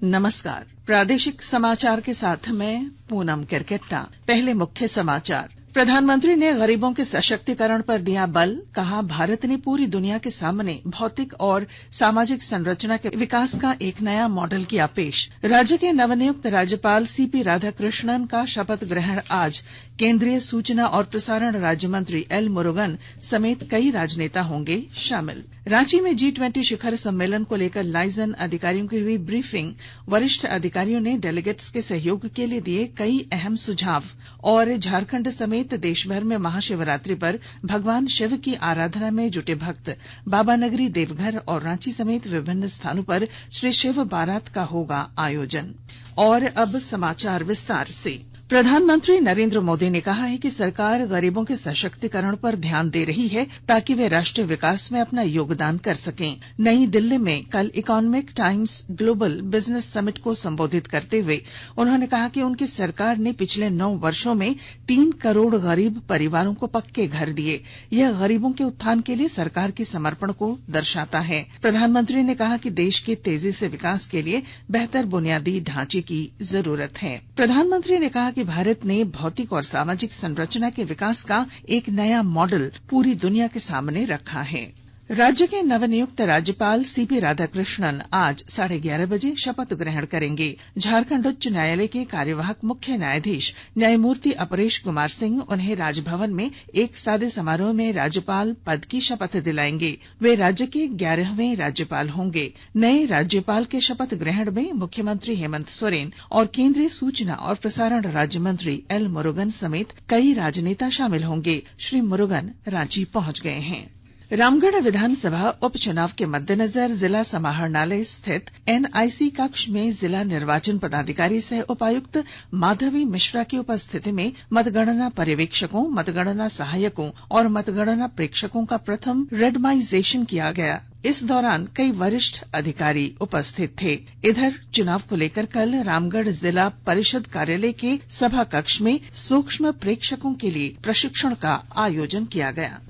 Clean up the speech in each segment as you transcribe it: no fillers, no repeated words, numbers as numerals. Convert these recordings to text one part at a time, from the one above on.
नमस्कार। प्रादेशिक समाचार के साथ मैं पूनम किरकेट्टा। पहले मुख्य समाचार। प्रधानमंत्री ने गरीबों के सशक्तिकरण पर दिया बल। कहा, भारत ने पूरी दुनिया के सामने भौतिक और सामाजिक संरचना के विकास का एक नया मॉडल किया पेश। राज्य के नवनियुक्त राज्यपाल सीपी राधाकृष्णन का शपथ ग्रहण आज। केंद्रीय सूचना और प्रसारण राज्य मंत्री एल मुरुगन समेत कई राजनेता होंगे शामिल। रांची में G20 शिखर सम्मेलन को लेकर लाइजन अधिकारियों की हुई ब्रीफिंग। वरिष्ठ अधिकारियों ने डेलीगेट्स के सहयोग के लिए दिए कई अहम सुझाव। और झारखंड समेत देश भर में महाशिवरात्रि पर भगवान शिव की आराधना में जुटे भक्त। बाबा नगरी, देवघर और रांची समेत विभिन्न स्थानों पर श्री शिव बारात का होगा आयोजन। और अब समाचार विस्तार से। प्रधानमंत्री नरेंद्र मोदी ने कहा है कि सरकार गरीबों के सशक्तिकरण पर ध्यान दे रही है ताकि वे राष्ट्रीय विकास में अपना योगदान कर सकें। नई दिल्ली में कल economic times global business summit को संबोधित करते हुए उन्होंने कहा कि उनकी सरकार ने पिछले 9 वर्षों में 3 करोड़ गरीब परिवारों को पक्के घर दिए। यह गरीबों के उत्थान के लिए सरकार के समर्पण को दर्शाता है। प्रधानमंत्री ने कहा कि देश के तेजी से विकास के लिए बेहतर बुनियादी ढांचे की जरूरत है। प्रधानमंत्री ने कहा कि भारत ने भौतिक और सामाजिक संरचना के विकास का एक नया मॉडल पूरी दुनिया के सामने रखा है। राज्य के नवनियुक्त राज्यपाल सीपी राधाकृष्णन आज 11:30 बजे शपथ ग्रहण करेंगे। झारखंड उच्च न्यायालय के कार्यवाहक मुख्य न्यायाधीश न्यायमूर्ति अपरेश कुमार सिंह उन्हें राजभवन में एक सादे समारोह में राज्यपाल पद की शपथ दिलाएंगे। वे राज्य के 11वें राज्यपाल होंगे। नए राज्यपाल के शपथ ग्रहण में मुख्यमंत्री हेमंत सोरेन और केंद्रीय सूचना और प्रसारण राज्य मंत्री एल मुरुगन समेत कई राजनेता शामिल होंगे। श्री मुरुगन रांची पहुंच गए हैं। रामगढ़ विधानसभा उपचुनाव के मद्देनजर जिला समाहरणालय स्थित NIC कक्ष में जिला निर्वाचन पदाधिकारी सह उपायुक्त माधवी मिश्रा की उपस्थिति में मतगणना पर्यवेक्षकों, मतगणना सहायकों और मतगणना प्रेक्षकों का प्रथम रेंडमाइजेशन किया गया। इस दौरान कई वरिष्ठ अधिकारी उपस्थित थे। इधर चुनाव को लेकर कल रामगढ़ जिला परिषद कार्यालय के सभा कक्ष में सूक्ष्म प्रेक्षकों के लिए प्रशिक्षण का आयोजन किया गया।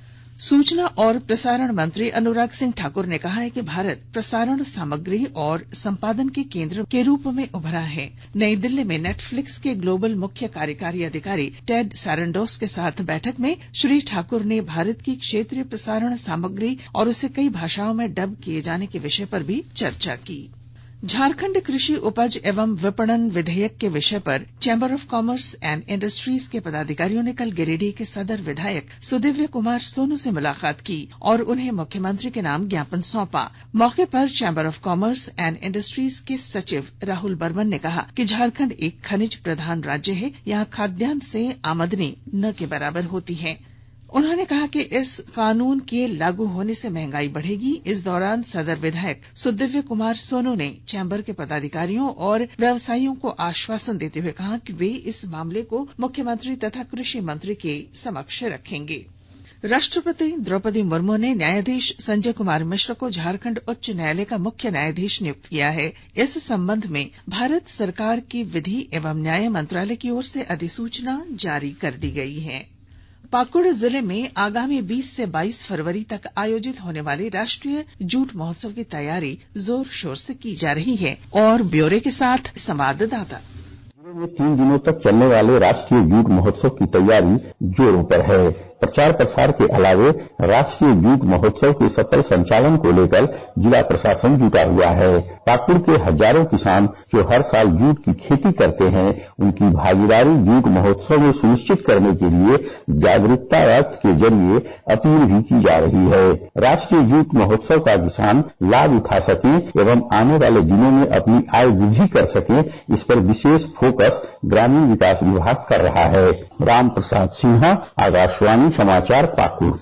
सूचना और प्रसारण मंत्री अनुराग सिंह ठाकुर ने कहा है कि भारत प्रसारण सामग्री और संपादन के केंद्र के रूप में उभरा है। नई दिल्ली में नेटफ्लिक्स के ग्लोबल मुख्य कार्यकारी अधिकारी टेड सैरेंडोस के साथ बैठक में श्री ठाकुर ने भारत की क्षेत्रीय प्रसारण सामग्री और उसे कई भाषाओं में डब किए जाने के विषय पर भी चर्चा की। झारखंड कृषि उपज एवं विपणन विधेयक के विषय पर chamber of commerce and industries के पदाधिकारियों ने कल गिरिडीह के सदर विधायक सुदिव्य कुमार सोनू से मुलाकात की और उन्हें मुख्यमंत्री के नाम ज्ञापन सौंपा। मौके पर chamber of commerce and industries के सचिव राहुल बर्मन ने कहा कि झारखंड एक खनिज प्रधान राज्य है। यहाँ खाद्यान्न से आमदनी न के बराबर होती है। उन्होंने कहा कि इस कानून के लागू होने से महंगाई बढ़ेगी। इस दौरान सदर विधायक सुदिव्य कुमार सोनू ने चैंबर के पदाधिकारियों और व्यवसायियों को आश्वासन देते हुए कहा कि वे इस मामले को मुख्यमंत्री तथा कृषि मंत्री के समक्ष रखेंगे। राष्ट्रपति द्रौपदी मुर्मू ने न्यायाधीश संजय कुमार मिश्र को झारखंड उच्च न्यायालय का मुख्य न्यायाधीश नियुक्त किया है। इस संबंध में भारत सरकार की विधि एवं न्याय मंत्रालय की ओर से अधिसूचना जारी कर दी गई है। पाकुड़ जिले में आगामी 20 से 22 फरवरी तक आयोजित होने वाले राष्ट्रीय जूट महोत्सव की तैयारी जोर शोर से की जा रही है। और ब्यौरे के साथ संवाददाता। जिले में 3 दिनों तक चलने वाले राष्ट्रीय जूट महोत्सव की तैयारी जोरों पर है। प्रचार प्रसार के अलावे राष्ट्रीय जूट महोत्सव के सफल संचालन को लेकर जिला प्रशासन जुटा हुआ है। पाकुड़ के हजारों किसान जो हर साल जूट की खेती करते हैं, उनकी भागीदारी जूट महोत्सव में सुनिश्चित करने के लिए जागरूकता रथ के जरिए अपील भी की जा रही है। राष्ट्रीय जूट महोत्सव का किसान लाभ उठा सकें एवं आने वाले दिनों में अपनी आय वृद्धि कर सकें, इस पर विशेष फोकस ग्रामीण विकास विभाग कर रहा है। राम प्रसाद सिन्हा, आकाशवाणी समाचार, पाकुड़।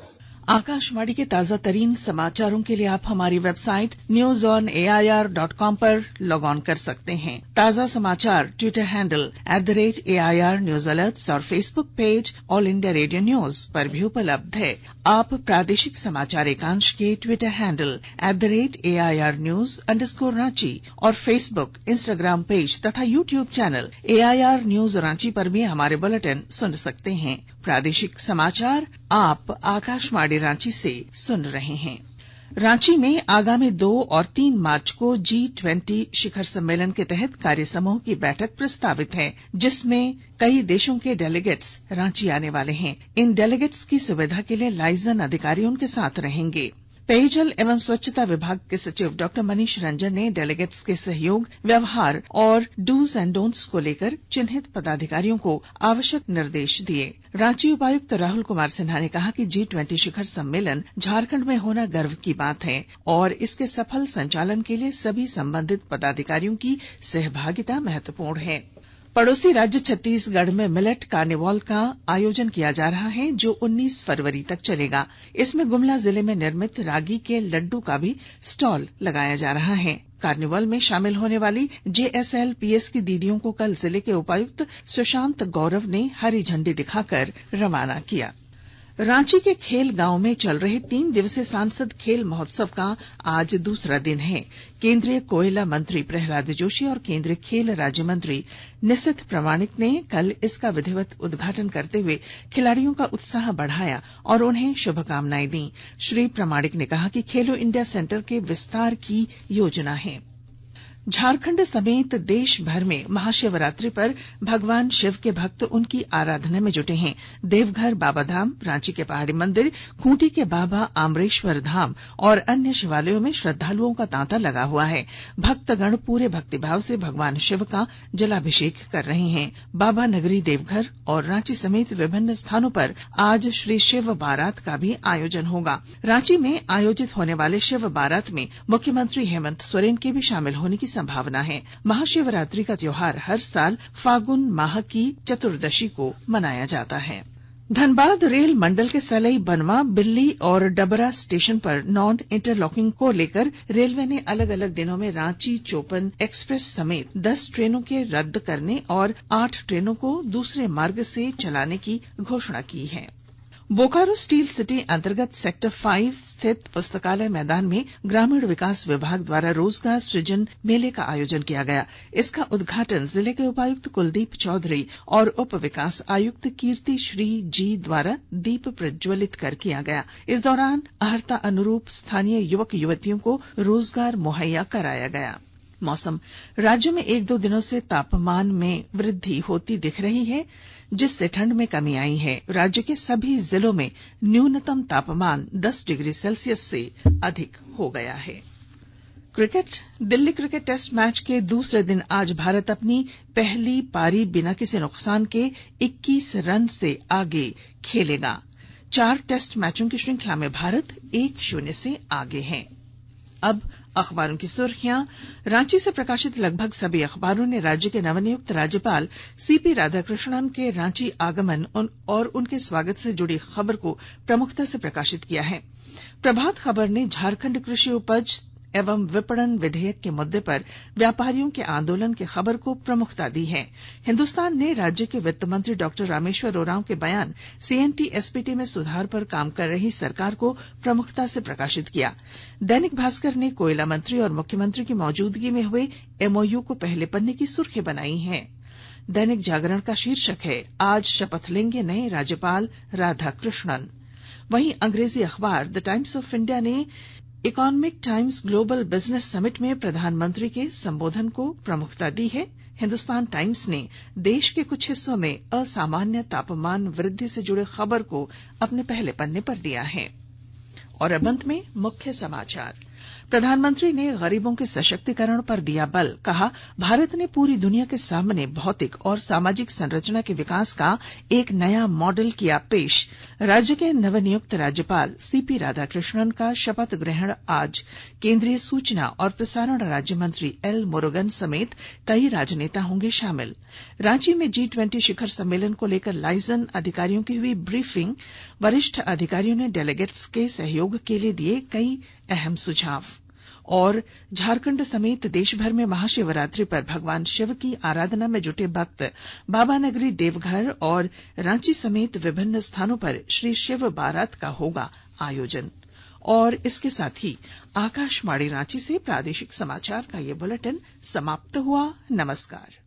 आकाशवाणी के ताजा तरीन समाचारों के लिए आप हमारी वेबसाइट newsonair.com पर लॉग ऑन कर सकते हैं। ताजा समाचार Twitter handle @AIR news alerts और Facebook page All India Radio news पर भी उपलब्ध है। आप प्रादेशिक समाचार एकांश के ट्विटर हैंडल @AIR news_रांची और फेसबुक, इंस्टाग्राम पेज तथा YouTube channel AIR news Ranchi पर भी हमारे बुलेटिन सुन सकते हैं। प्रादेशिक समाचार आप आकाशवाणी रांची से सुन रहे हैं। रांची में आगामी 2 और 3 मार्च को G20 शिखर सम्मेलन के तहत कार्य समूह की बैठक प्रस्तावित है, जिसमें कई देशों के डेलीगेट्स रांची आने वाले हैं। इन डेलीगेट्स की सुविधा के लिए लाइजन अधिकारी उनके साथ रहेंगे। पेयजल एवं स्वच्छता विभाग के सचिव डॉ मनीष रंजन ने डेलीगेट्स के सहयोग, व्यवहार और डूज एंड डोंट्स को लेकर चिन्हित पदाधिकारियों को आवश्यक निर्देश दिए। रांची उपायुक्त राहुल कुमार सिन्हा ने कहा कि G20 शिखर सम्मेलन झारखंड में होना गर्व की बात है और इसके सफल संचालन के लिए सभी संबंधित पदाधिकारियों की सहभागिता महत्वपूर्ण है। पड़ोसी राज्य छत्तीसगढ़ में मिलेट कार्निवाल का आयोजन किया जा रहा है, जो 19 फरवरी तक चलेगा। इसमें गुमला जिले में निर्मित रागी के लड्डू का भी स्टॉल लगाया जा रहा है। कार्निवाल में शामिल होने वाली JSLPS की दीदियों को कल जिले के उपायुक्त सुशांत गौरव ने हरी झंडी दिखाकर रवाना किया। रांची के खेल गांव में चल रहे 3 दिवसीय सांसद खेल महोत्सव का आज दूसरा दिन है। केंद्रीय कोयला मंत्री प्रहलाद जोशी और केंद्रीय खेल राज्य मंत्री निशित प्रामाणिक ने कल इसका विधिवत उद्घाटन करते हुए खिलाड़ियों का उत्साह बढ़ाया और उन्हें शुभकामनाएं दी। श्री प्रामाणिक ने कहा कि खेलो इंडिया सेंटर के विस्तार की योजना है। झारखंड समेत देश भर में महाशिवरात्रि पर भगवान शिव के भक्त उनकी आराधना में जुटे हैं। देवघर बाबा धाम, रांची के पहाड़ी मंदिर, खूंटी के बाबा आमरेश्वर धाम और अन्य शिवालयों में श्रद्धालुओं का तांता लगा हुआ है। भक्तगण पूरे भक्तिभाव से भगवान शिव का जलाभिषेक कर रहे हैं। बाबा नगरी देवघर और रांची समेत विभिन्न स्थानों पर आज श्री शिव बारात का भी आयोजन होगा। रांची में आयोजित होने वाले शिव बारात में मुख्यमंत्री हेमंत सोरेन के भी शामिल होने की संभावना है। महाशिवरात्रि का त्योहार हर साल फागुन माह की चतुर्दशी को मनाया जाता है। धनबाद रेल मंडल के सलई बनवा, बिल्ली और डबरा स्टेशन पर नॉन इंटरलॉकिंग को लेकर रेलवे ने अलग अलग दिनों में रांची चोपन एक्सप्रेस समेत 10 ट्रेनों के रद्द करने और 8 ट्रेनों को दूसरे मार्ग से चलाने की घोषणा की है। बोकारो स्टील सिटी अंतर्गत सेक्टर 5 स्थित पुस्तकालय मैदान में ग्रामीण विकास विभाग द्वारा रोजगार सृजन मेले का आयोजन किया गया। इसका उद्घाटन जिले के उपायुक्त कुलदीप चौधरी और उप विकास आयुक्त कीर्ति श्री जी द्वारा दीप प्रज्वलित कर किया गया। इस दौरान अर्हता अनुरूप स्थानीय युवक युवतियों को रोजगार मुहैया कराया गया। मौसम, राज्य में 1-2 दिनों से तापमान में वृद्धि होती दिख रही है, जिससे ठंड में कमी आई है। राज्य के सभी जिलों में न्यूनतम तापमान 10 डिग्री सेल्सियस से अधिक हो गया है। Cricket, Delhi cricket test match के दूसरे दिन आज भारत अपनी पहली पारी बिना किसी नुकसान के 21 रन से आगे खेलेगा। 4 टेस्ट मैचों की श्रृंखला में भारत 1-0 से आगे है। अब अखबारों की सुर्खियां। रांची से प्रकाशित लगभग सभी अखबारों ने राज्य के नवनियुक्त राज्यपाल सीपी राधाकृष्णन के रांची आगमन और उनके स्वागत से जुड़ी खबर को प्रमुखता से प्रकाशित किया है। प्रभात खबर ने झारखंड कृषि उपज एवं विपणन विधेयक के मुद्दे पर व्यापारियों के आंदोलन की खबर को प्रमुखता दी है। हिन्दुस्तान ने राज्य के वित्त मंत्री डॉक्टर रामेश्वर उरांव के बयान CNT SPT में सुधार पर काम कर रही सरकार को प्रमुखता से प्रकाशित किया। दैनिक भास्कर ने कोयला मंत्री और मुख्यमंत्री की मौजूदगी में हुए MOU को पहले पन्ने की सुर्खी बनाई है। दैनिक जागरण का शीर्षक है, आज शपथ लेंगे नए राज्यपाल राधाकृष्णन। वहीं अंग्रेजी अखबार द टाइम्स ऑफ इंडिया ने economic times global business summit में प्रधानमंत्री के संबोधन को प्रमुखता दी है। हिन्दुस्तान टाइम्स ने देश के कुछ हिस्सों में असामान्य तापमान वृद्धि से जुड़े खबर को अपने पहले पन्ने पर दिया है। और अब अंत में मुख्य समाचार। प्रधानमंत्री ने गरीबों के सशक्तिकरण पर दिया बल। कहा, भारत ने पूरी दुनिया के सामने भौतिक और सामाजिक संरचना के विकास का एक नया मॉडल किया पेश। राज्य के नवनियुक्त राज्यपाल CP राधाकृष्णन का शपथ ग्रहण आज। केंद्रीय सूचना और प्रसारण राज्य मंत्री L मुरुगन समेत कई राजनेता होंगे शामिल। रांची में G20 शिखर सम्मेलन को लेकर लाइजन अधिकारियों की हुई ब्रीफिंग। वरिष्ठ अधिकारियों ने डेलीगेट्स के सहयोग के लिए दिए कई अहम सुझाव। और झारखंड समेत देश भर में महाशिवरात्रि पर भगवान शिव की आराधना में जुटे भक्त बाबा नगरी देवघर और रांची समेत विभिन्न स्थानों पर श्री शिव बारात का होगा आयोजन। और इसके साथ ही आकाशवाणी रांची से प्रादेशिक समाचार का ये बुलेटिन समाप्त हुआ। नमस्कार।